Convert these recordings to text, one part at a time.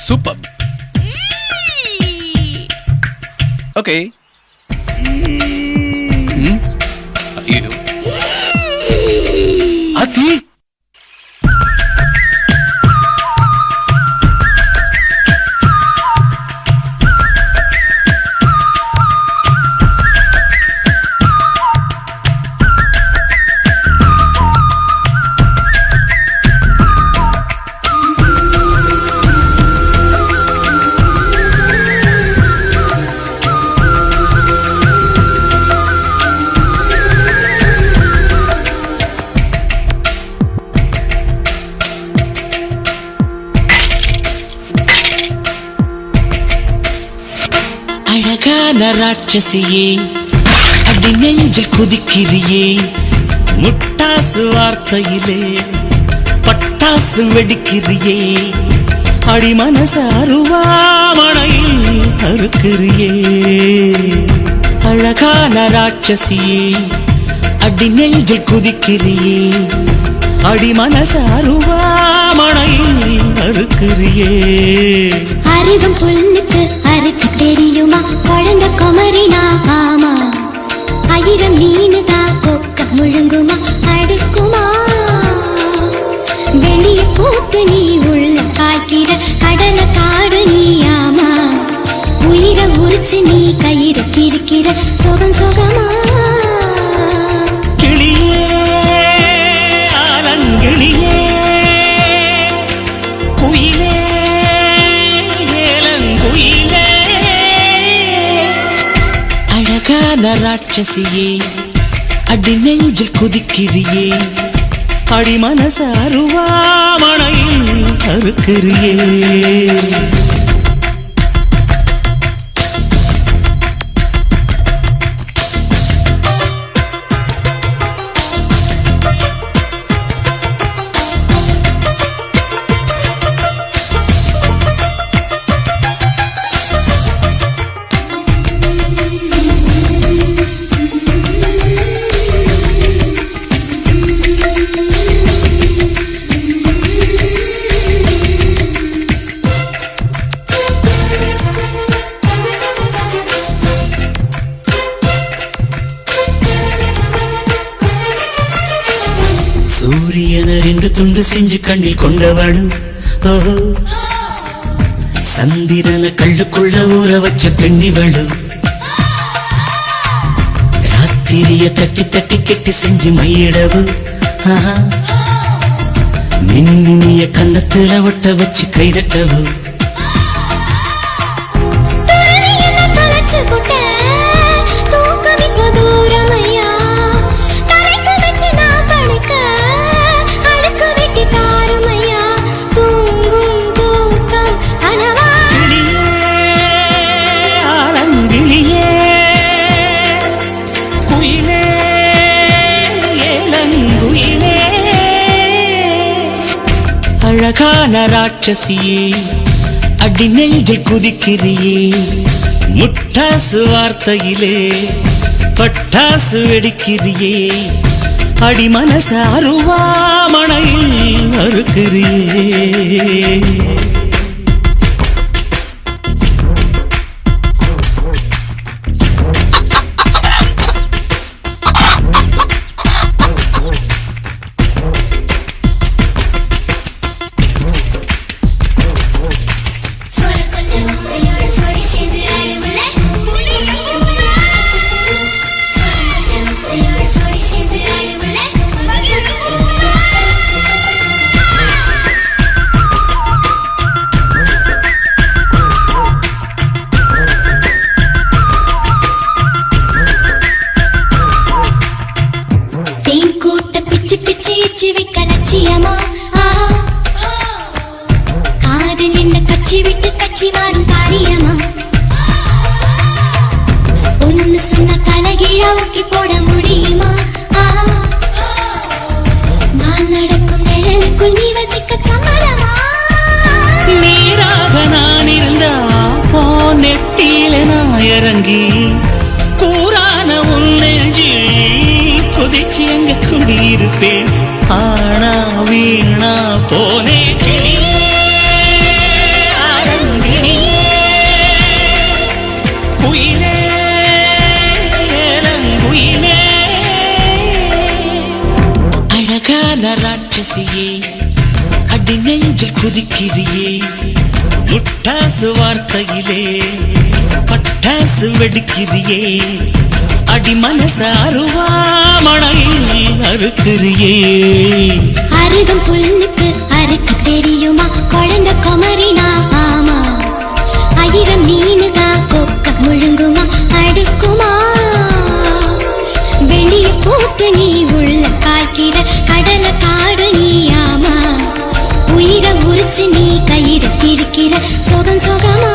Super. Okay. ஐயோ அத்தி. அழகான ராட்சசியே, அடி நெஞ்சில் குதிக்கிறியே, முட்டாசு வார்த்தையிலே பட்டாசு வெடிக்கிறியே, அடி மனசு அருவாமணையில் அறுக்கிறியே. அழகான ராட்சசியே, அடி நெஞ்சில் குதிக்கிறியே, அடி மனசு அருவாமணையில் அறுக்கிறியே. அருகம் புல்லுக்கு அறுக்க தெரியுமா? குழந்தை குமரினா ஆமா. ஆயிரம் மீனுதா கொக்க முழுங்குமா அடுக்குமா? வெளிய பூத்து நீ உள்ள காய்க்கிற கடலை காடு நீ ஆமா. உயிரை உரிச்சு நீ கயிறு திரிக்கிற சுகம் சுகமா? ராட்சசியே, அடி நெஞ்சில் குதிக்கிறியே, அடி மனசு அருவாமணையில் அறுக்கிறியே. சூரியன ரெண்டு துண்டு செஞ்சு கண்ணில் கொண்டவளு, ஓஹோ சந்திரன கள்ளுக்குள்ள ஊற வச்ச பெண்ணிவளு, ராத்திரிய தட்டி தட்டி கெட்டி செஞ்சு மையிடவு, மின்னிய கன்னத்துல ஒட்ட வச்சு கைதட்டவு. அழகான ராட்சசியே, அடி நெஞ்சில் குதிக்கிறியே, முட்டாசு வார்த்தையிலே பட்டாசு வெடிக்கிறியே, அடி மனசு அருவாமணையில் அறுக்கிறியே. காதல் என்ன கட்சி விட்டு கட்சி மாறும் காரியமா? ஒன்னு சொன்ன தலைகீழா ஊக்கி போட முடியுமா? நான் நடக்கும் நிழலுக்குள் நீ வசிக்க சம்மதமா? நீராக நான் இருந்தா நெத்தியில நான் இறங்கி கூறான உன் நெஞ்சில் குதிச்சு எங்க குடியிருப்பேன். ஆனா வீணா போனே கிளி நெஞ்சில் குதிக்கிறியே முட்டாசு வார்த்தையிலே பட்டாசு வெடிக்கிறியே அடி மனச அருவாமணையில் அறுக்கிறியே அருகம் புல்லுக்கு அறுக்க தெரியுமா குழந்தை குமரினா ஆமா ஆயிரம் மீனுதா கொக்க முழுங்குமா அடுக்குமா வெளிய போட்டு நீ உள்ள காய்க்கிற கடலை காடு நீ ஆமா உயிரை உரிச்சு நீ கயிறு திரிக்கிற சுகம் சுகமா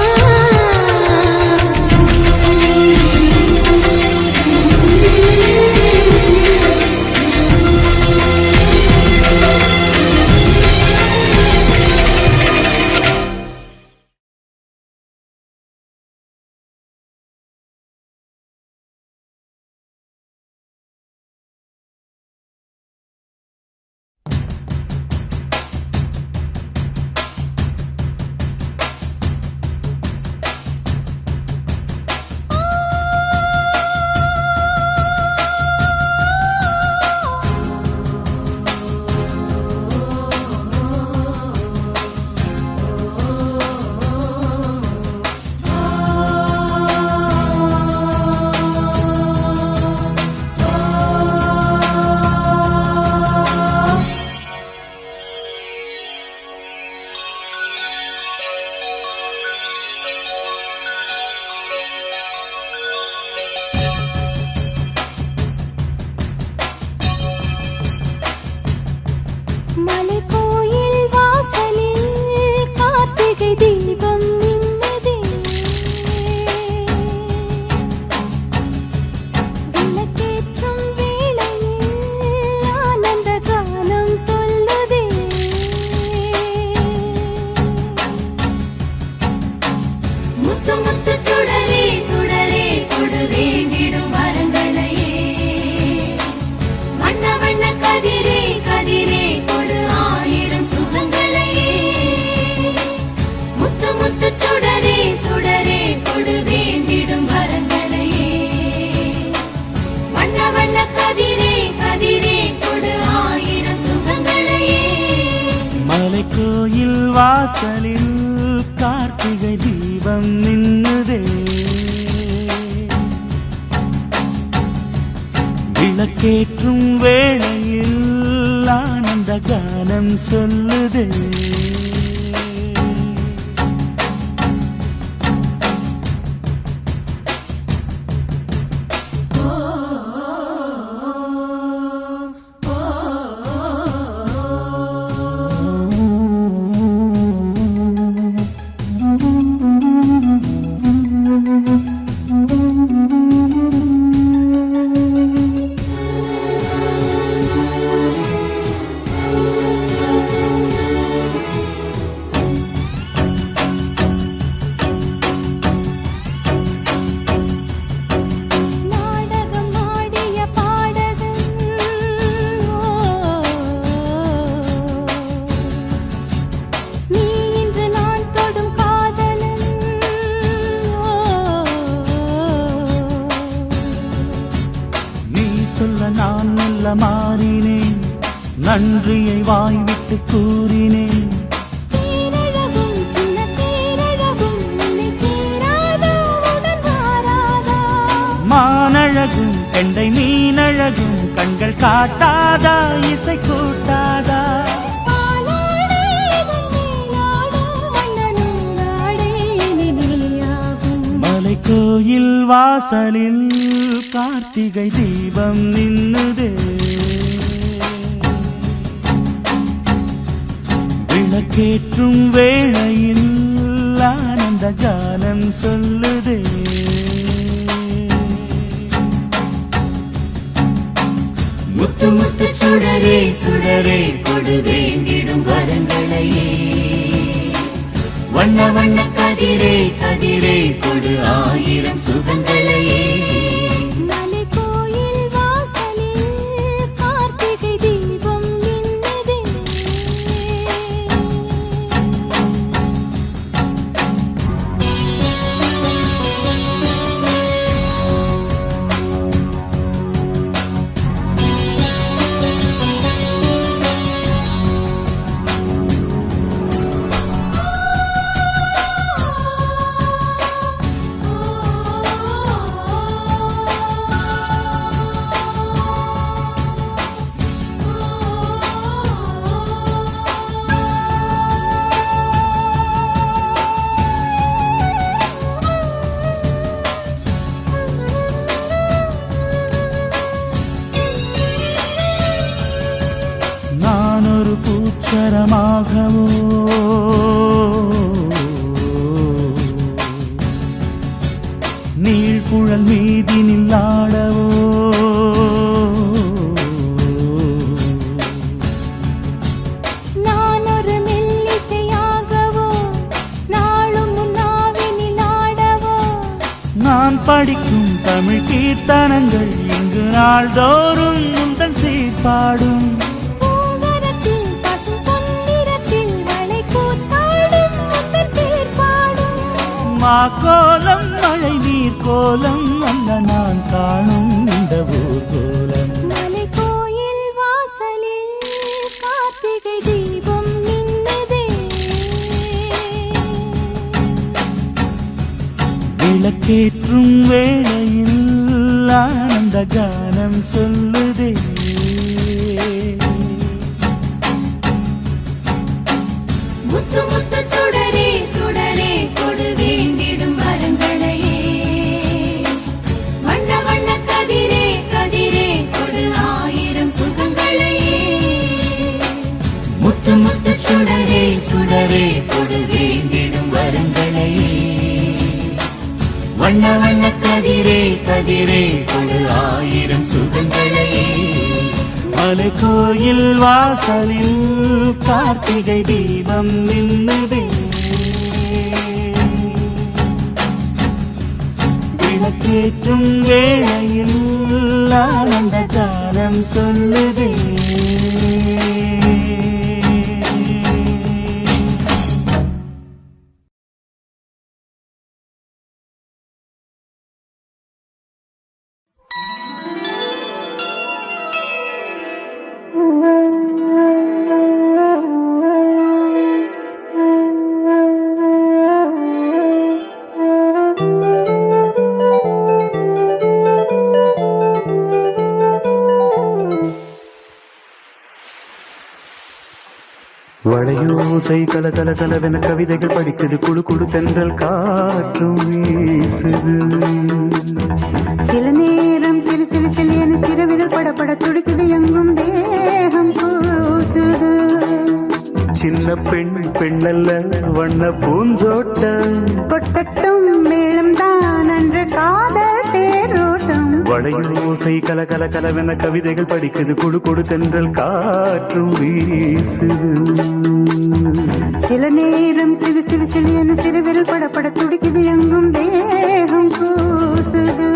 வாசலில் கார்த்திகை தீபம் நின்னுதே விளக்கேற்றும் வேளையில் ஆனந்த கானம் சொல்லுதே நான் மெல்ல மாறினேன் நன்றியை வாய்விட்டு கூறினேன் மானழகும் கெண்டை மீனழகும் கண்கள் காட்டாதா இசை கூட்டாதா மலை கோயில் வாசலில் கார்த்திகை தீபம் நின்னுதே விளக்கேற்றும் வேளையில் ஆனந்த கானம் சொல்லுதே முத்து முத்து சுடரே சுடரே கொடு வேண்டிடும் வரங்களையே வண்ண வண்ண கதிரே கதிரே கொடு ஆயிரம் சுகங்களையே படிக்கும் தமிழ் கீர்த்தனங்கள் இங்கு நாள்தோறும் முந்தன் சீர்பாடும். பூங்கரத்தில் பசும் பொன்னிறத்தில் வளை கூத்தாடும் முந்தன் சீர்பாடும். மாக்கோலம் மழை நீர் கோலம் அல்ல நான் காணும் இந்த ஊர்கோலம். மலை கோயில் வாசலில் கார்த்திகை தீபம் நின்னதே. விளக்கேற்றும் வேளையில் ஆனந்த கானம் சொல்லுதே. முத்து முத்து சுடரே சுடரே கொடு வேண்டிடும் வரங்களையே. வண்ண வண்ண கதிரே கதிரே கொடு ஆயிரம் சுகங்களையே. முத்து முத்து சுடரே சுடரே கொடு வேண்டிடும் வரங்களையே. வண்ண வண்ண கதிரே கதிரே கொடு ஆயிரம் சுகங்களையே. மலை கோயில் வாசலில் கார்த்திகை தீபம் நின்னுதே. விளக்கேற்றும் வேளையில் ஆனந்த கானம் சொல்லுதே. வளையோசை கல கல கலவென கவிதைகள் படிக்குது. குழு குழு தென்றல் காற்றும் வீசுது. சில நேரம் சிறு சிறு சிலியன சிறுவிரல் படப்பட துடிக்குது. எங்கும் தேகம் கூசுது. சின்ன பெண் பெண்ணல்ல வண்ண பூந்தோட்டம். கொட்டட்டும் மேளம் தான் அன்று காதல் தேரோட்டம். வளையோசை கல கல கலவென கவிதைகள் படிக்குது. குழு குழு தென்றல் காற்றும் வீசுது. சில நேரம் சிறு சிறு சிலியன சிறுவிரல் படப்பட துடிக்குது. எங்கும் தேகம் கூசுது.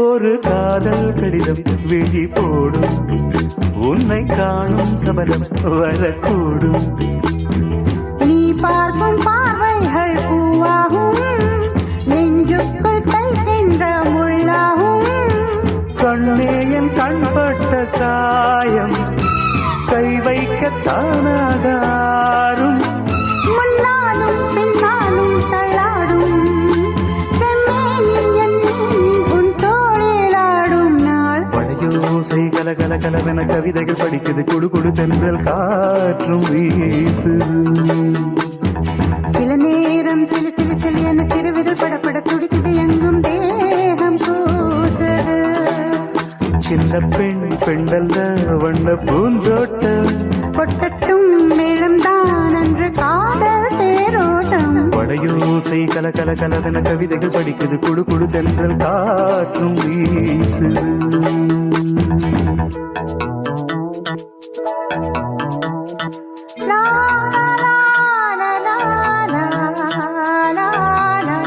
ஒரு காதல் கடிதம் விழி போடும். உன்னை காணும் சபலம் வரக்கூடும். நீ பார்க்கும் பார்வைகள் பூவாகும். நெஞ்சுக்குள் தைக்கின்ற முள்ளாகும். கண்ணே என் கண்பட்ட காயம் கை வைக்க தானாகாரும். முன்னாலும் பின்னாலும் தள்ளாடும். செம்மேனில் என் உன் தோளிலாடும் நாள். வளையோசை கல கல கலவென கவிதைகள் படிக்குது. குடு குடு தென்றல் காற்றும் வீசுது. சில நேரம் சிலு சிலு சிலியன சிறுவிரல் படப்பட துடிக்குது. எங்கும் தேகம் கூசுது. சின்ன பெண் பெண்ணல்ல வண்ண பூந்தோட்டம். கொட்டட்டும் மேளம் தான் அன்று காதல் தேரோட்டம். வளையோசை கல கல கலவென கவிதைகள் படிக்குது. குடு குடு தென்றல் காற்றும் வீசுது. லா லா லா லா லா லா லா லா. லா லா லா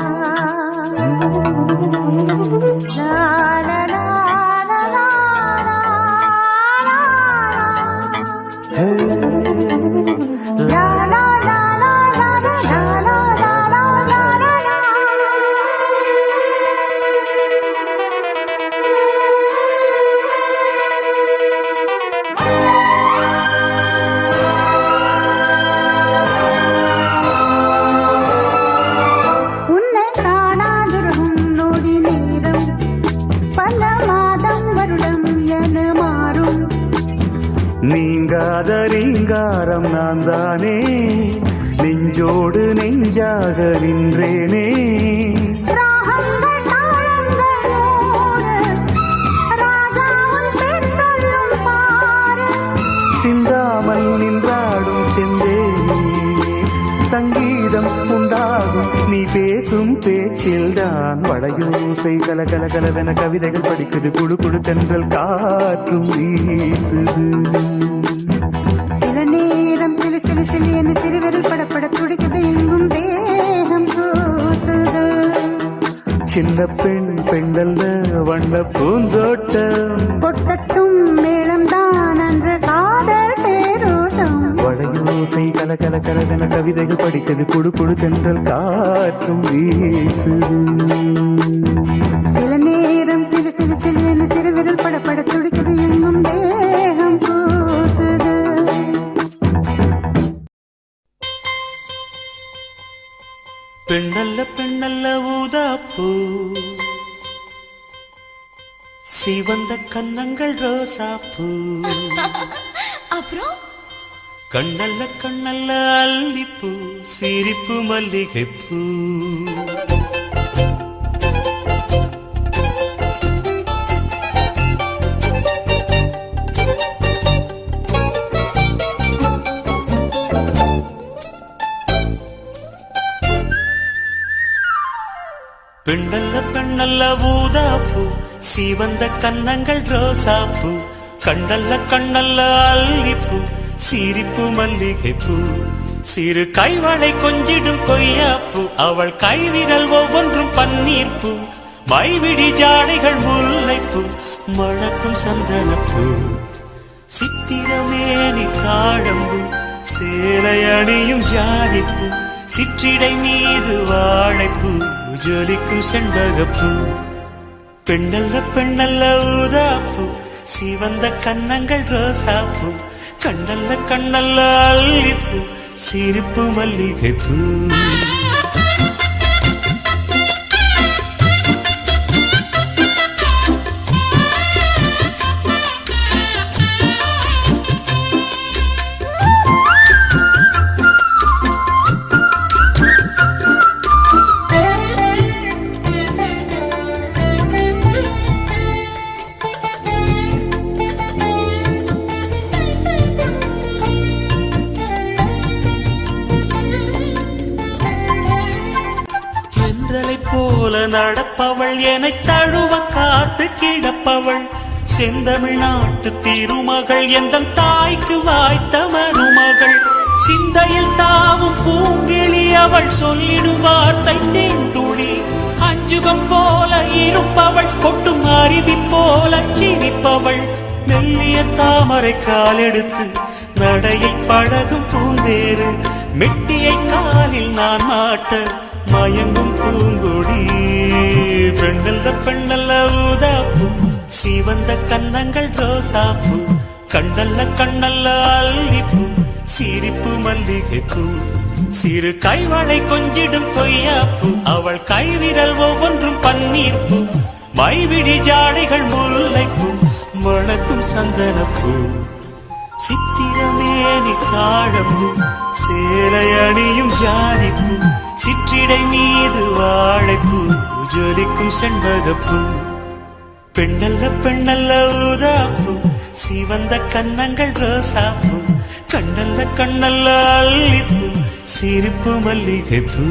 லா லா லா. லா லா லா லா லா லா லா லா லா லா லா. உன்னை காணாதிருக்கும் நொடி நேரம் நீங்காத ரீங்காரம் நான் தானே, நெஞ்சோடு நெஞ்சாக நின்றேனே. ராகங்கள் தாளங்கள் நூறு, ராஜாவும் பேர் சொல்லும் பாரு. சிந்தாமல் நின்றாடும் செந்தேனே, சங்கீதம் உண்டாகும் நீ பேசும் பேச்சில்தான். வளையோசை கல கல கலவென கவிதைகள் படிக்குது, குழு குழு தென்றல் காற்றும் வீசுது. சில நேரம் சிலு சிலு சிலு என்று சிறுவிரல் படப்பட துடிக்குது, எங்கும் தேகம் கூசுது. சின்ன பெண் பெண்ணல்ல வண்ண பூந்தோட்டம், கொட்டட்டும் மேளம்தான் அன்று காதல் தேரோட்டம். வளையோசை கல கல கலவென கவிதைகள் படிக்குது, குழு குழு தென்றல் காற்றும் வீசுது. சில நேரம் சிலு சிலு சிலு என்று சிறுவிரல் படப்பட துடிக்குது, எங்கும் தேகம் கூசுது. பெண்ணல்ல பெண்ணல்ல ஊதாப்பூ, சிவந்த கன்னங்கள் ரோசாப்பூ. அப்புறம் கண்ணல்ல கண்ணல்ல அல்லிப்பூ, சிரிப்பு மல்லிகைப்பூ. பெண்ணல்ல பெண்ணல்ல ஊதாப்பூ, சிவந்த கன்னங்கள் ரோசாப்பூ. கண்ணல்ல கண்ணல்ல அல்லிப்பூ, சிரிப்பு மல்லிகைப்பூ. சிறு கைவளை கொஞ்சிடும் கொய்யாப்பூ, அவள் கைவிரல் ஒவ்வொன்றும் பன்னீர்ப்பூ. மைவிடி ஜாடைகள் முல்லைப்பூ, மணக்கும் சந்தனப்பூ. சித்திரமேனி தாழம்பூ, சேலை அணியும் ஜாதிப்பூ. சிற்றிடை மீது வாழைப்பூ, ஜொலிக்கும் செண்பகப்பூ. பெண்ணல்ல பெண்ணல்ல ஊதாப்பூ, சிவந்த கன்னங்கள் ரோசாப்பூ. கண்ணல்ல கண்ணல்ல அல்லிப்பூ, சிரிப்பு மல்லிகைப்பூ. போல நடப்பவள், என்னை தழுவ காத்து கிடப்பவள். செந்தமிழ்நாட்டு திருமகள், எந்த தாய்க்கு வாய்த்த மருமகள். சிந்தையில் தாவும் பூங்கிழி, அவள் சொல்லிடும் வார்த்தை தேன்துளி. அஞ்சுகம் போல இருப்பவள், கொட்டும் அருவி போல சிரிப்பவள். மெல்லிய தாமரை காலெடுத்து நடையை பழகும் பூந்தேறு. மெட்டியை காலில் நான் மாட்ட மயங்கும் பூங்கொடி. பெண்ணல்ல பெண்ணல்ல ஊதாப்பூ, சிவந்த கன்னங்கள் ரோசாப்பூ. கண்ணல்ல கண்ணல்ல அல்லிப்பூ, சிரிப்பு மல்லிகைப்பூ. சிறு கைவளை கொஞ்சிடும் கொய்யாப்பூ, அவள் கைவிரல் ஒவ்வொன்றும் பன்னீர்ப்பூ. மைவிடி ஜாடைகள் முல்லைப்பூ, மணக்கும் சந்தனப்பூ. சித்திரமேனி தாழம்பூ, சேலை அணியும் ஜாதிப்பூ. சிற்றிடை மீது வாழைப்பூ, ஜொலிக்கும் செண்பகப்பூ. பெண்ணல்ல பெண்ணல்ல ஊதாப்பூ, சிவந்த கன்னங்கள் ரோசாப்பூ. கண்ணல்ல கண்ணல்ல அல்லிப்பூ, சிரிப்பு மல்லிகைப்பூ.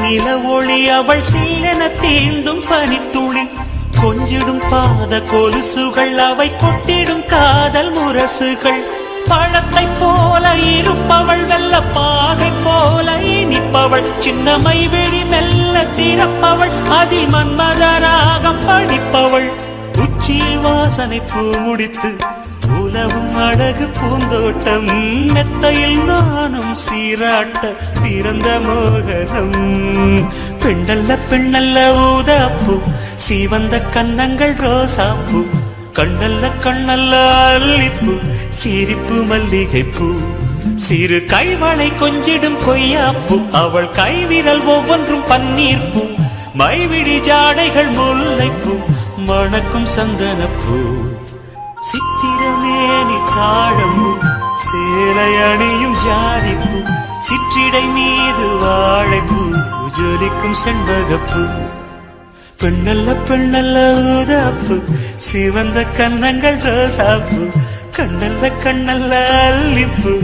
நில ஒளி, அவள் சீலன தீண்டும் பனித்துளி. கொஞ்சிடும் பாத கொலுசுகள், அவை கொட்டிடும் காதல் முரசுகள். பழத்தை போல இருப்பவள், வெள்ள பாகை போல இனிப்பவள். சின்னமை வெடி மெல்ல திறப்பவள், அதில் மன்மத ராகம் படிப்பவள். உச்சியில் வாசனை பூ முடித்து உலவும் அழகு பூந்தோட்டம் மெத்தையில் நானும் சீராட்ட பிறந்த மோகனம் பெண்ணல்ல பெண்ணல்ல ஊதாப்பூ சீவந்த கன்னங்கள் ரோசாப்பூ கண்ணல்ல கண்ணல்ல அல்லிப்பூ சிரிப்பு மல்லிகைப்பூ சிறு கைவளை கொஞ்சிடும் கொய்யாப்பூ அவள் கைவிரல் ஒவ்வொன்றும் பன்னீர்ப்பூ மைவிடி ஜாடைகள் முல்லைப்பூ மணக்கும் சந்தனப்பூ சித்திரமேனி தாழம்பூ சேலை அணியும் ஜாதிப்பூ சிற்றிடை மீது வாழைப்பூ ஜொலிக்கும் செண்பகப்பூ பெண்ணல்ல பெண்ணல்ல ஊதாப்பூ சிவந்த கன்னங்கள் ரோசாப்பூ கண்ணல்ல கண்ணல்ல அல்லிப்பூ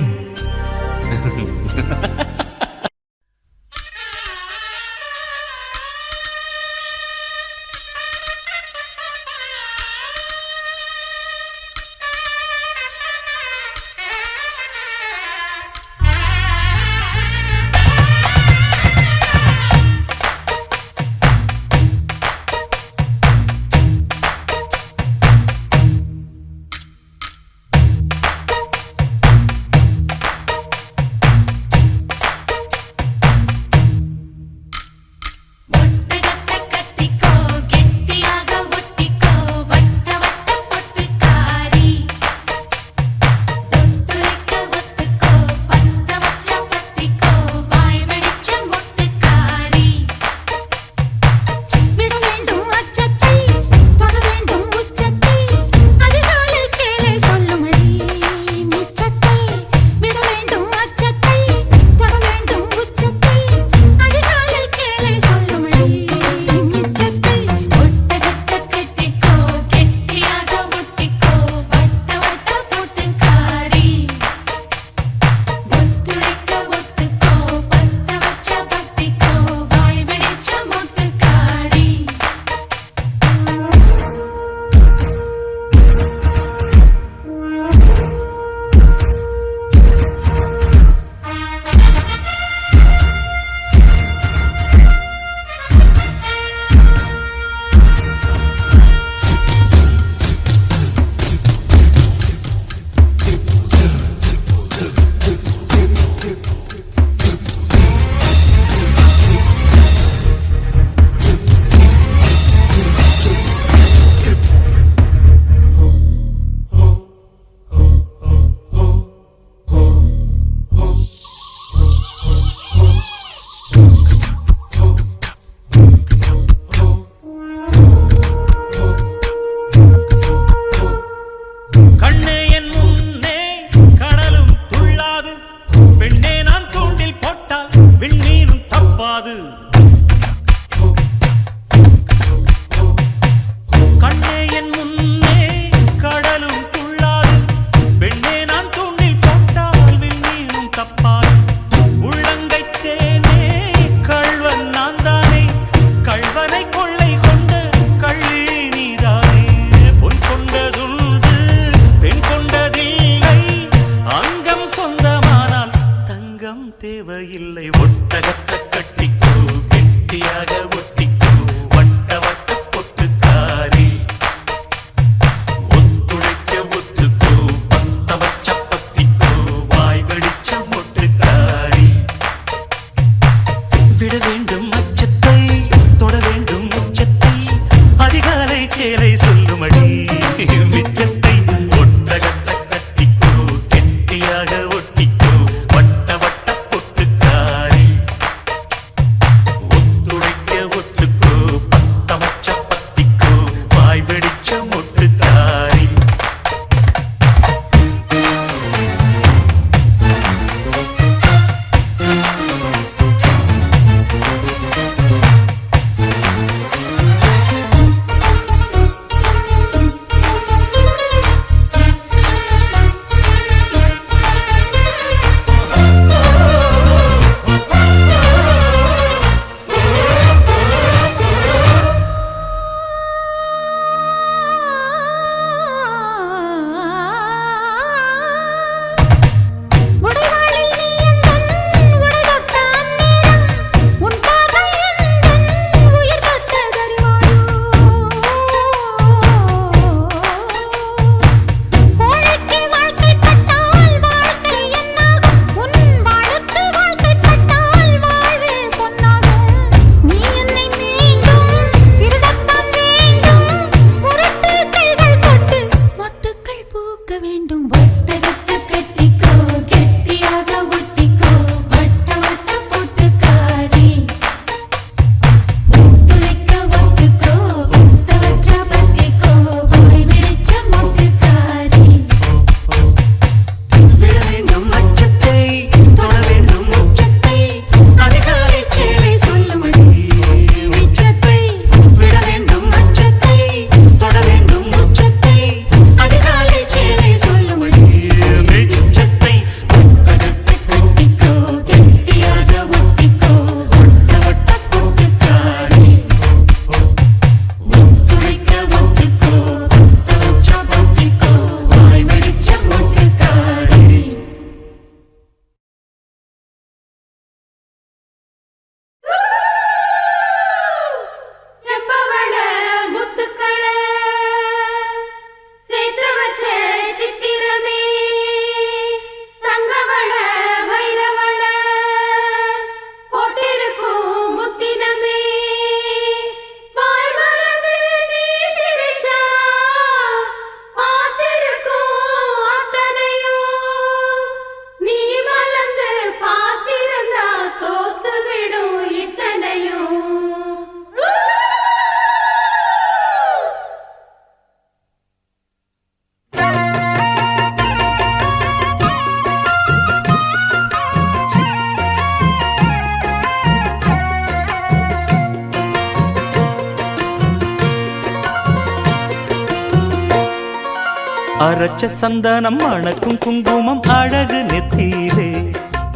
அரைச்ச சந்தனம் மணக்கும் குங்குமம் அழகு நெத்தியிலே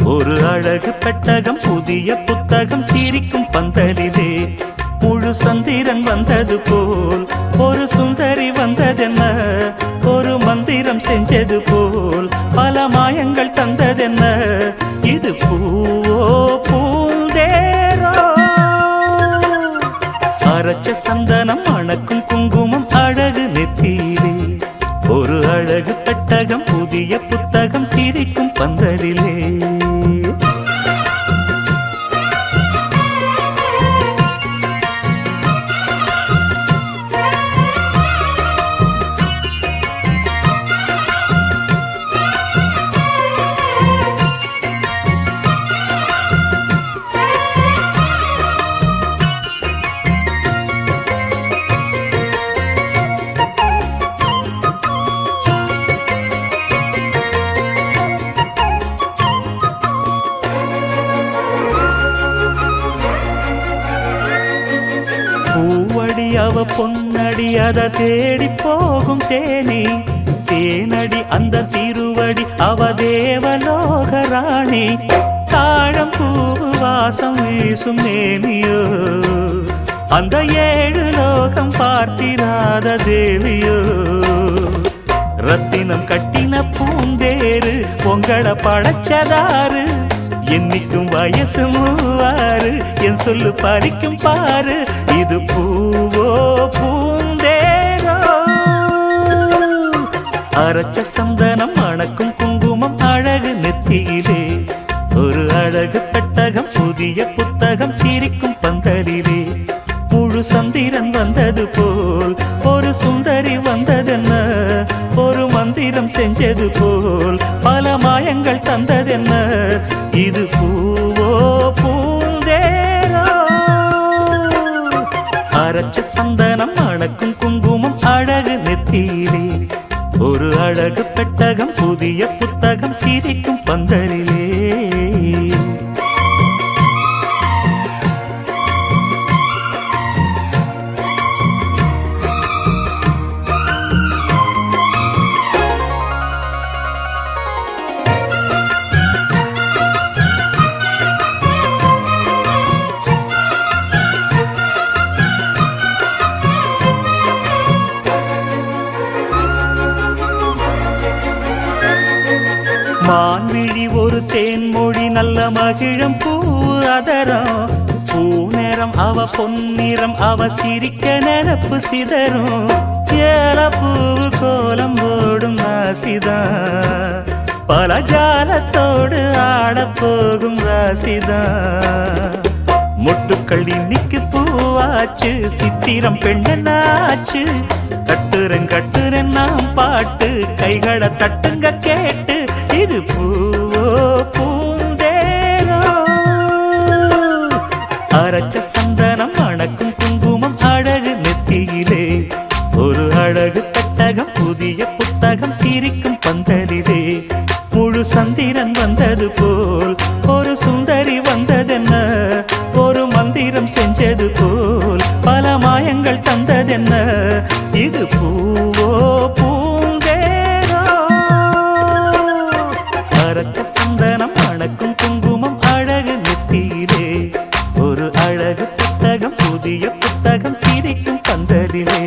ஒரு அழகு பெட்டகம் புதிய புத்தகம் சிரிக்கும் பந்தலிலே முழு சந்திரன் வந்தது போல் ஒரு சுந்தரி வந்ததென்ன ஒரு மந்திரம் செஞ்சது போல் பல மாயங்கள் தந்ததென்ன இது பூவோ பூந்தேரோ அரைச்ச சந்தனம் மணக்கும் குங்குமம் அழகு நெத்தியிலே ஒரு அழகு பெட்டகம் புதிய புத்தகம் சிரிக்கும் பந்தலிலே அவ பொன்னடி அத தேடி போகும் தேனி தேனடி அந்த திருவடி அவ தேவலோக ராணி தாழம் பூ வாசம் வீசும் நேமியோ அந்த ஏழு லோகம் பார்த்திராத தேவியோ ரத்தினம் கட்டின பூந்தேரு உங்களை படைச்சதாரு என்னைக்கும் வயசு மூவாறு என் சொல்லு பறிக்கும் பாரு இது பூவோ பூந்தேரோ அரைச்ச சந்தனம் மணக்கும் குங்குமம் அழகு நெத்தியிலே ஒரு அழகு பெட்டகம் புதிய புத்தகம் சிரிக்கும் பந்தலிலே முழு சந்திரன் வந்தது போல் ஒரு சுந்தரி வந்ததென்ன ஒரு மந்திரம் செஞ்சது போல் பல மாயங்கள் தந்ததென்ன இது பூவோ பூந்தேரோ அரைச்ச சந்தனம் மணக்கும் குங்குமம் அழகு நெத்தியிலே ஒரு அழகு பெட்டகம் புதிய புத்தகம் சிரிக்கும் பந்தலிலே மான்விழி ஒரு தேன்மொழி நல்ல மகிழம் பூ அதரம் பூநேரம் அவ பொன்னிறம் அவ சிரிக்க நினப்பு சிதறும் ஏல பூவு கோலம் போடும் ராசிதான் பல ஜாலத்தோடு ஆடப்போகும் ராசிதான் முட்டுக்கள் இன்னைக்கு பூவாச்சு சித்திரம் பெண்ணாச்சு கட்டுரன் நாம் பாட்டு கைகளை தட்டுங்க கேட்டு இது பூவோ பூந்தேரோ அரைச்ச சந்தனம் மணக்கும் குங்குமம் அழகு நெத்தியிலே ஒரு அழகு பெட்டகம் புதிய புத்தகம் சிரிக்கும் பந்தலிலே முழு சந்திரன் வந்தது போல் ஒரு சுந்தரி வந்ததென்ன ஒரு மந்திரம் செஞ்சது போல் பல மாயங்கள் தந்ததென்ன இது பூவோ பூந்தேரோ அரைச்ச சந்தனம் மணக்கும் குங்குமம் அழகு நெத்தியிலே ஒரு அழகு புத்தகம் புதிய புத்தகம் சிரிக்கும் பந்தலிலே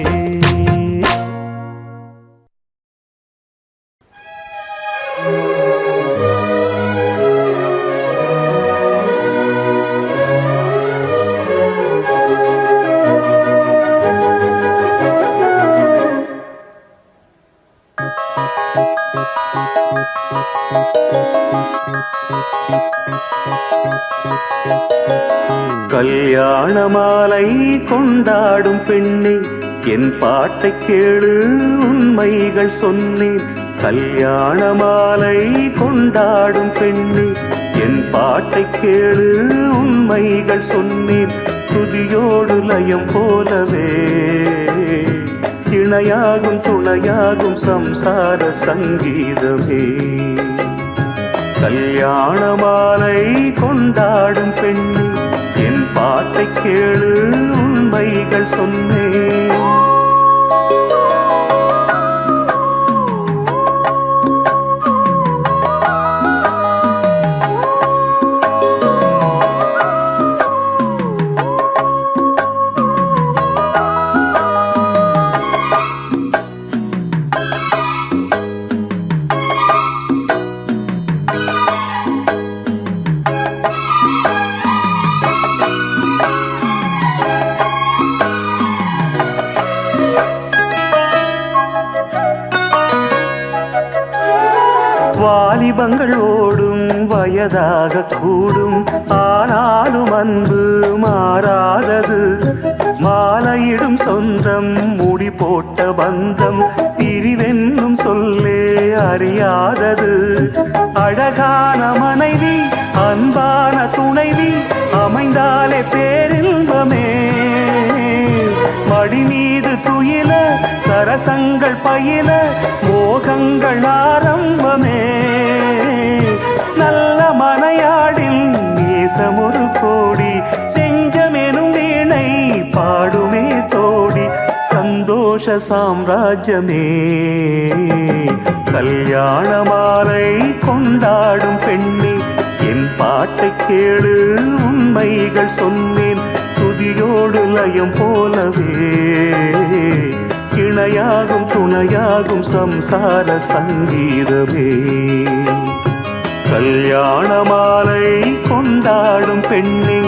கல்யாண மாலை கொண்டாடும் பெண்ணே என் பாட்டை கேளு உண்மைகள் சொன்னேன் கல்யாண மாலை கொண்டாடும் பெண்ணே என் பாட்டை கேளு உண்மைகள் சொன்னேன் துதியோடு லயம் போலவே இணையாகும் துணையாகும் சம்சார சங்கீதமே கல்யாண மாலை கொண்டாடும் பெண்ணே என் பாட்டை கேளு உண்மைகள் சொன்னேன் யுகங்கள் ஓடும் வயதாக கூடும் ஆனாலும் அன்பு மாறாதது மாலையிடும் சொந்தம் முடி போட்ட பந்தம் பிரிவென்னும் சொல்லே அறியாதது அழகான மனைவி அன்பான துணைவி அமைந்தாலே பேரின்பமே மடி மீது துயில சரசங்கள் பயில மோகங்கள் ஆரம்பமே நல்ல மனையாடில் நேசமொரு கோடி செஞ்சமெனும் வீணை பாடுமே தோடி சந்தோஷ சாம்ராஜ்யமே கல்யாண மாலை கொண்டாடும் பெண்ணே என் பாட்டை கேளு உண்மைகள் சொன்னேன் துதியோடு லயம் போலவே இணையாகும் துணையாகும் சம்சார சங்கீதமே கல்யாண மாலை கொண்டாடும் பெண்ணே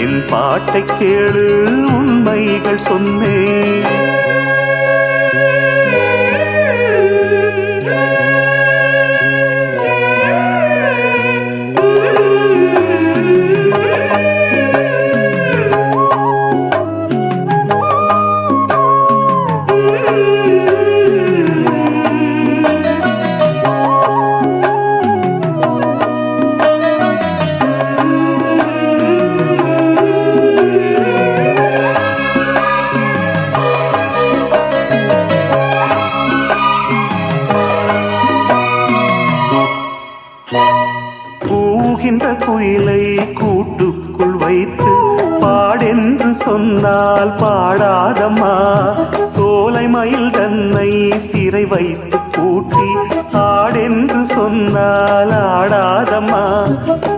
என் பாட்டை கேளு உண்மைகள் சொன்னேன் குயிலை கூட்டுக்குள் வைத்து பாடென்று சொன்னால் பாடாதம்மா சோலை மயில் தன்னை சிறை வைத்து கூட்டி ஆடென்று சொன்னால் ஆடாதம்மா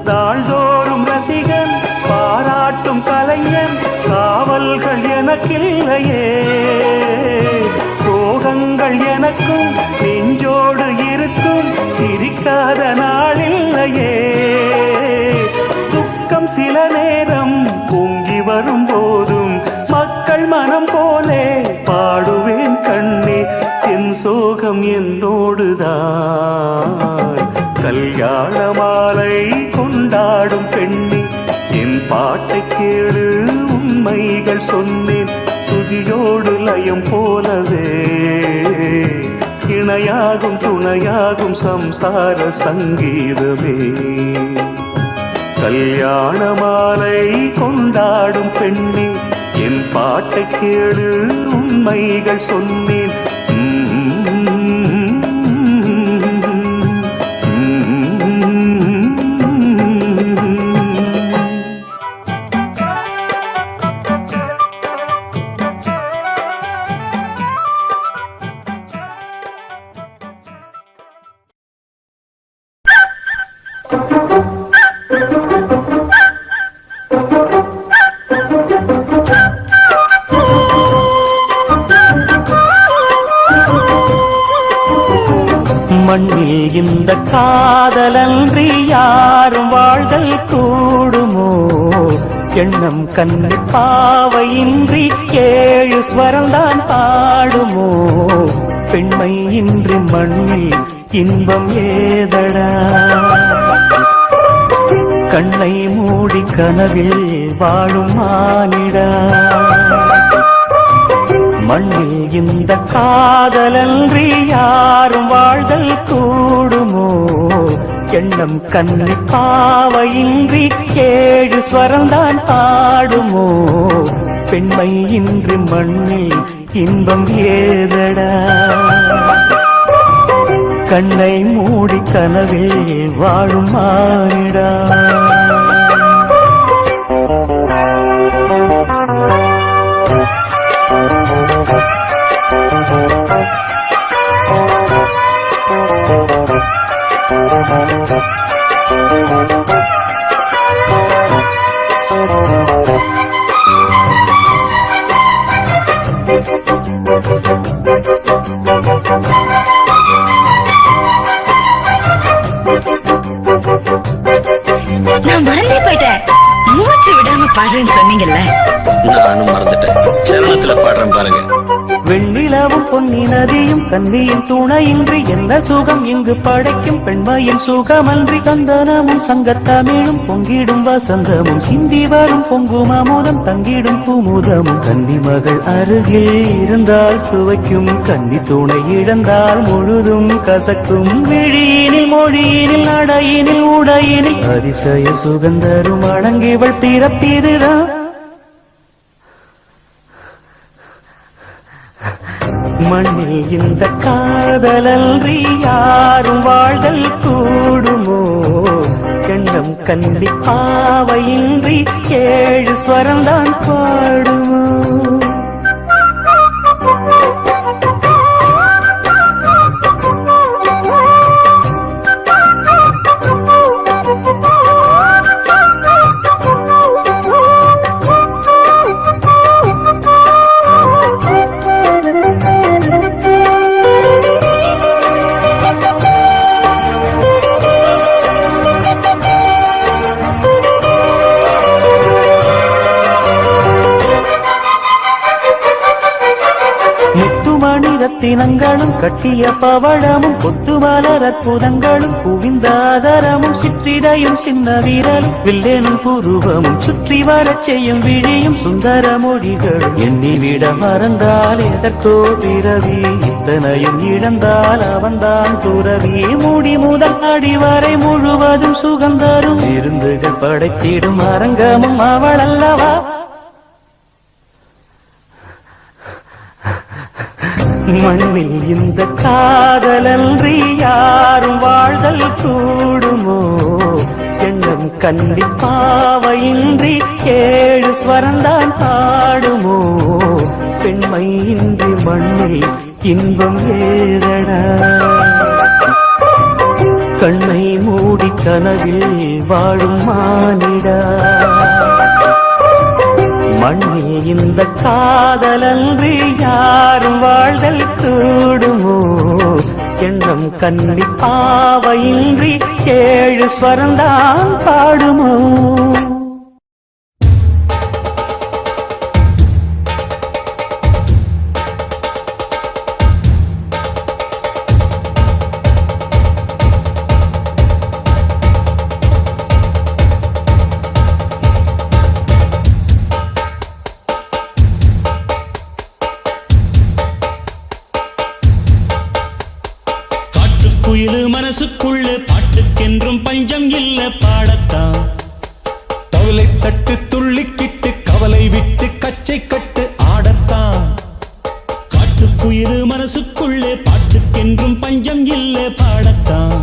நாள்தோறும் ரசிகன் பாராட்டும் கலைஞன் காவல்கள் எனக்கில்லையே சோகங்கள் எனக்கும் நெஞ்சோடு இருக்கும் சிரிக்காத நாளில்லையே துக்கம் சில நேரம் பொங்கி வரும் போதும் மக்கள் மனம் போலே பாடுவேன் கண்ணே என் சோகம் என்னோடுதான் கல்யாண மாலை கொண்டாடும் பெண்ணே என் பாட்டை கேளு உண்மைகள் சொன்னேன் துதியோடு லயம் போலவே இணையாகும் துணையாகும் சம்சார சங்கீதமே கல்யாண மாலை கொண்டாடும் பெண்ணே என் பாட்டை கேளு உண்மைகள் சொன்னேன் மண்ணில் இந்த காதலன்றி யாரும் வாழ்தல் கூடுமோ எண்ணம் கண்ணு பாவையின்றி ஏழு ஸ்வரம்தான் பாடுமோ பெண்மை இன்றி மண்ணில் இன்பம் ஏதடா கண்ணை மூடி கனவில் வாழும் மானிடா மண்ணில் இந்த காதலன்றி யாரும் வாழ்தல் கூடுமோ எண்ணம் கண்ணி பாவையின்றி ஏழு ஸ்வரம்தான் பாடுமோ பெண்மை இன்றி மண்ணில் இன்பம் ஏதடா கண்ணை மூடி கனவில் வாழும் மானிடா நான் மறந்தே போயிட்டேன் மூச்சு விடாம பாடுறேன்னு சொன்னீங்கல்ல நானும் மறந்துட்டேன் சரணத்துல பாடுறேன் பாருங்க வெண்ணிலவும் பொன்னி நதியும் கன்னியின் துணையின்றி என்ன சுகம் இங்கு படைக்கும் பெண்மையின் சுகமன்றி சந்தனமும் சங்கத்தமிழும் பொங்கிடும் வசந்தமும் சிந்தி வரும் பொங்கும் அமுதம் தங்கிடும் குமுதமும் கன்னி மகள் அருகில் இருந்தால் சுவைக்கும் கன்னி துணை இழந்தால் முழுதும் கசக்கும் விழியினில் மொழியினில் நடையினில் உடையினில் அதிசய சுகந்தரும் அடங்கிவள் பிறப்பிதுதான் மண்ணில் இந்த காதலன்றி யாரும் வாழ்தல் கூடுமோ எண்ணம் கண்டி பாவையின்றி 7 ஸ்வரம்தான் பாடுமோ ரத்தினங்களும் கட்டிய பவழமும் கொத்து மலர் அற்புதங்களும் குவிந்த ஆதரமும் சிற்றிடையும் சின்ன வீரலும் வில்லேனும் புருவமும் சுற்றி வரச் செய்யும் விழியும் சுந்தர மொழிகளும் எண்ணிவிட மறந்தால் எதற்கோ பிறவி இத்தனையும் இழந்தால் அவன்தான் துறவி மூடி முதல் அடிவரை முழுவதும் சுகந்தரும் விருந்துகள் படைத்திடும் அரங்கமும் அவள் அல்லவா மண்ணில் இந்த காதலன்றி யாரும் வாழ்தல் கூடுமோ எண்ணம் கண்டி பாவையின்றி 7 ஸ்வரந்தான் பாடுமோ பெண்மை இன்றி மண்ணில் இன்பம் ஏறடா கண்ணை மூடி கனவில் வாழும் மானிடா மண்ணில் இந்த காதலன்றி யாரும் வாழ்தல் கூடுமோ எண்ணம் கண்ணி பாவையின்றி 7 ஸ்வரந்தான் பாடுமோ மனசுக்குள்ள பாட்டுக்கென்றும் பஞ்சம் இல்ல பாடத்தான் தவளை தட்டு துள்ளிக்கிட்டு கவலை விட்டு கச்சை கட்டு ஆடத்தான் காட்டுக்குயிரு மனசுக்குள்ள பாட்டுக்கென்றும் பஞ்சம் இல்ல பாடத்தான்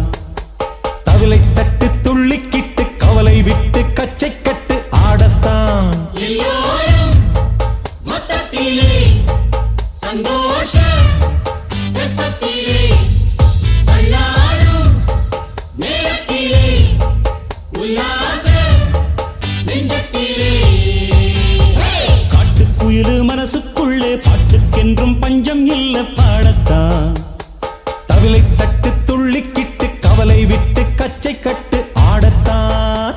தவளை தட்டு துள்ளிக்கிட்டு கவலை விட்டு கச்சை கட்டு ஆடத்தான் எல்லோரும் மொத்தத்திலே சந்தோஷ வெப்பத்திலே காட்டுக்குயிலு மனசுக்குள்ளே பாட்டுக்கென்றும் பஞ்சம் இல்ல பாடத்தான் தவிலை தட்டு துள்ளிக்கிட்டு கவலை விட்டு கச்சை கட்டு ஆடத்தான்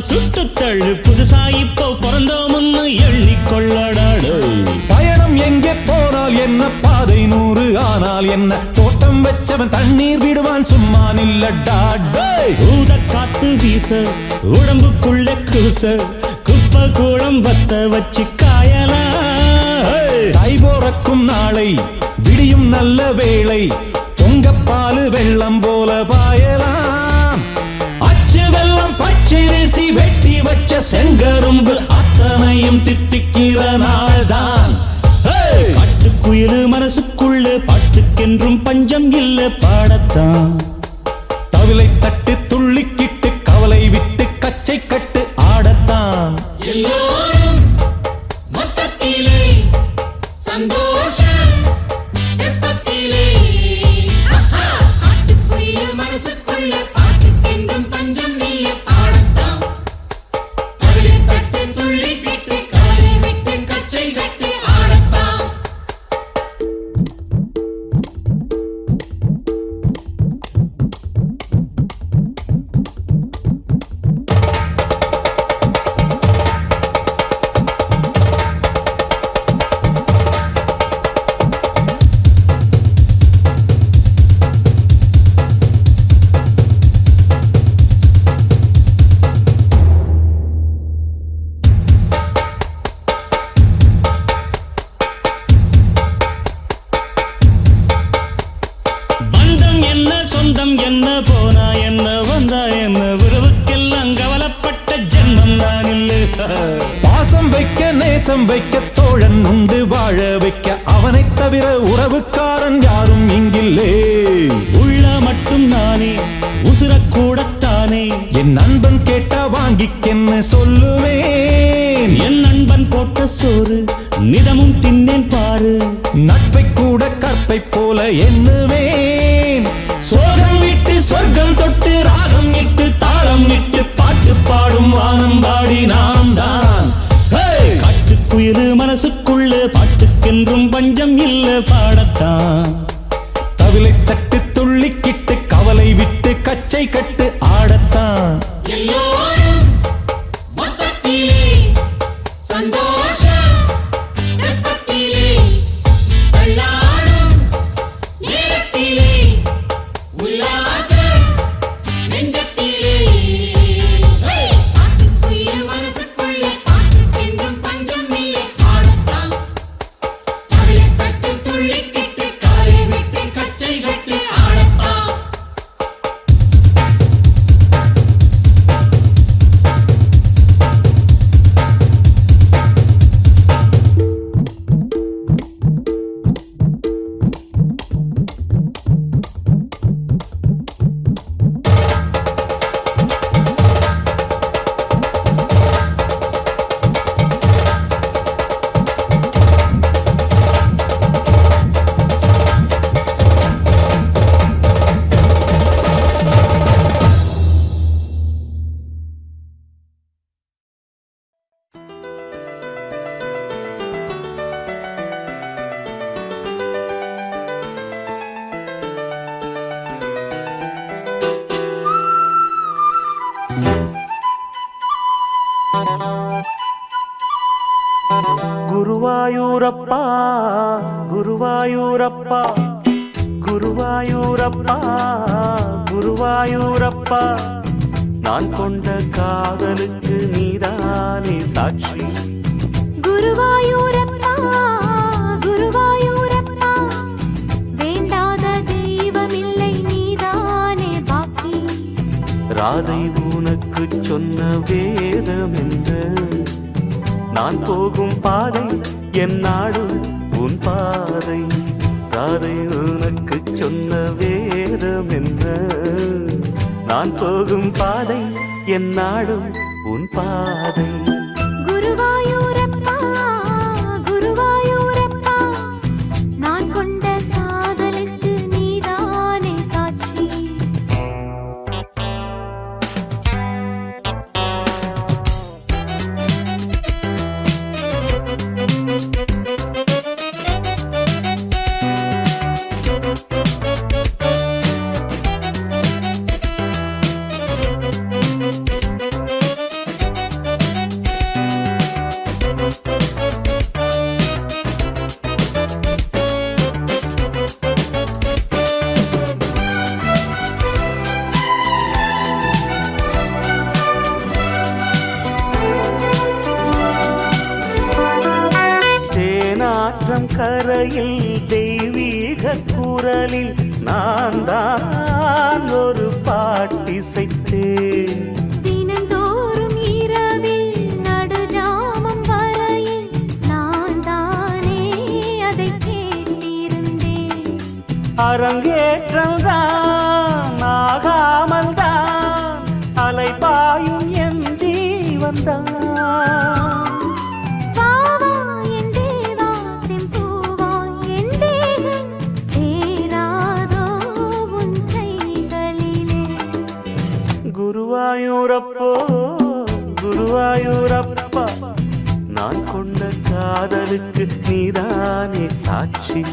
சுட்டு தள்ளு புதுசா இப்போ பிறந்தோம்னு எண்ணிக்கொள்ளடாடு பயணம் எங்கே போனால் என்ன பாதை 100 ஆனால் என்ன தோட்டம் வச்சவன் தண்ணீர் விடுவான் சும்மா நில்லடா ஊத காத்து வீச உடம்புக்குள்ள கூச குப்பை கூடம் வத்த வச்சு காயலாம் தை போறக்கும் நாளை விடியும் நல்ல வேளை பொங்கப்பாலு வெள்ளம் போல பாயலாம் அச்சு வெள்ளம் பச்சரிசி வெட்டி வச்ச செங்கரும்பு அத்தனையும் தித்திக்கிற நாள்தான் காட்டுக்குயிலு மனசுக்குள்ள பாட்டுக்கென்று பாட்டுக்கென்றும் பஞ்சம் இல்ல பாடத்தான். தவிலை தட்டு துள்ளிக்கிட்டு கவலை விட்டு கச்சை கட்டு ஆடத்தான். எல்லோரும் மொத்தத்திலே சந்தோஷ வெப்பத்திலே காட்டுக்குயில் மனசுக்குள்ள பாட்டுக்கென்றும் பஞ்சம் இல்ல பாடத்தான். தவிலை தட்டு துள்ளிக்கிட்டு கவலை விட்டு கச்சை கட்டு ஆடத்தான். பந்தம் என்ன சொந்தம் என்ன போனா என்ன வந்தா என்ன உறவுக்கெல்லாம் கவலைப்பட்ட ஜென்மம் நான் இல்லை. பாசம் வைக்க நேசம் வைக்க தோழன் உண்டு வாழ வைக்க அவனைத் தவிர உறவுக்காரன் யாரும் இங்கில்லே. உள்ள மட்டும் நானே உசுரக்கூடத்தானே என் நண்பன் கேட்டா வாங்கிக்கென்னு சொல்லுவேன். என் நண்பன் போட்ட சோறு நிதமும் தின்னேன் பாரு. நட்பை கூட கற்பை போல எண்ணுவேன். சோகம் விட்டு சொர்க்கம் தொட்டு ராகம் இட்டு தாளம் இட்டு பாட்டு பாடும் வானம் பாடி நாம் தான். காட்டுக்குயில் மனசுக்குள்ள பாட்டுக்கென்றும் பஞ்சம் இல்ல பாடத்தான். தவிலை தட்டு துள்ளிக்கிட்டு கவலை விட்டு கச்சை கட்டு ஆடத்தான். எல்லோரும் மொத்தத்திலே சந்தோஷ வெப்பத்திலே தள்ளாடும் நேரத்திலே உல்லாச நெஞ்சத்திலே காட்டுக்குயில் மனசுக்குள்ள பாட்டுக்கென்றும் பஞ்சம் இல்லை பாடத்தான். தவிலை தட்டு துள்ளிக்கிட்டு காலை விட்டு கச்சை கட்டு ஆடத்தான். குருவாயூரப்பா குருவாயூரப்பா குருவாயூரப்பா குருவாயூரப்பா நான் கொண்ட காதலுக்கு நீதானே சாட்சி. குருவாயூரப்பா குருவாயூரப்பா வேண்டாத தெய்வமில்லை நீதானே பாக்கி. ராதை உனக்கு சொன்ன வேதம் என்ன? நான் போகும் பாதை என் நாடு உன் பாதை. ராதை உனக்கு சொன்ன வேதம் என்ன? நான் போகும் பாதை என் நாடு உன் பாதை. குருவாயூரப்பா குருவாயூரப்பா நான் கொண்ட காதலுக்கு நீதானே சாட்சி. தேனாற்றம் கரையில் தெய்வீக குரலில் நான் தான் ஒரு பாட்டிசைத்தேன். தினந்தோறும் இரவில் நடுஜாமம் வரையில் நான் தானே அதை கேட்டிருந்தேன். அரங்கேற்றம் தான் ஆகாமல் தான் அலைபாயும் என் ஜீவன் தான். வாவா என் தேவா செம்பூவா என் தேகம் சேராதோ உன் கைகளிலே. குருவாயூரப்போ குருவாயூரப்பா, நான் கொண்ட காதலுக்கு நீதானே சாட்சி.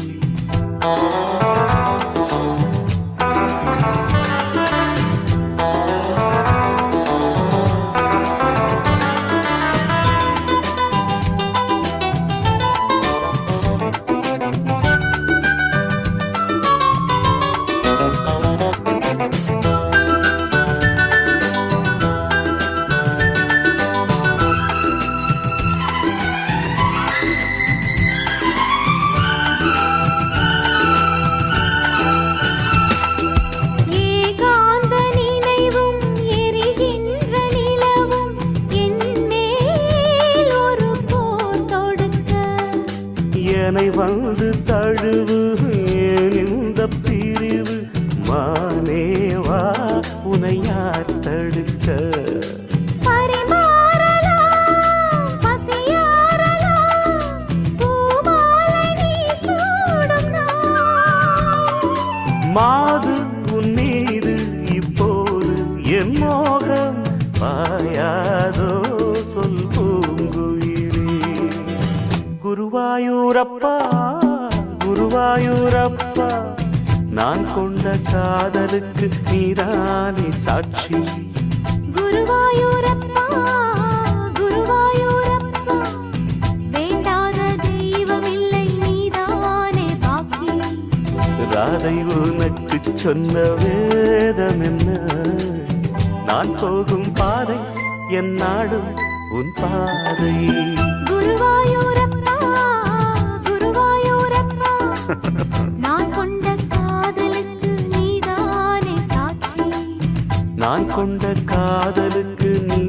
ஏகாந்த நினைவும் எரிகின்ற நிலவும் என் மேல் ஒரு போர் தொடுக்க. என்னை வந்து தழுவு ஏன் இந்த பிரிவு, மானேவா உனை யார் தடுக்க. பரிமாறலாம் பசியாறலாம் பூமாலை நீ சூடும் நாள். மாது உன் மீது இப்போது என் மோகம் பாயாதோ சொல் பூங்குயிலே. குருவாயூரப்பா குருவாயூரப்பா, நான் கொண்ட காதலுக்கு நீதானே சாட்சி. குருவாயூரப்பா குருவாயூரப்பா, வேண்டாத தெய்வமில்லை நீதானே பாக்கி. ராதை உனக்கு சொன்ன வேதம் என்ன, நான் போகும் பாதை என் நாடும் உன் பாதை. குருவாயூரப்பா குருவாயூரப்பா, நான் கொண்ட காதலுக்கு நீதானே சாட்சி. நான் கொண்ட காதலுக்கு நீ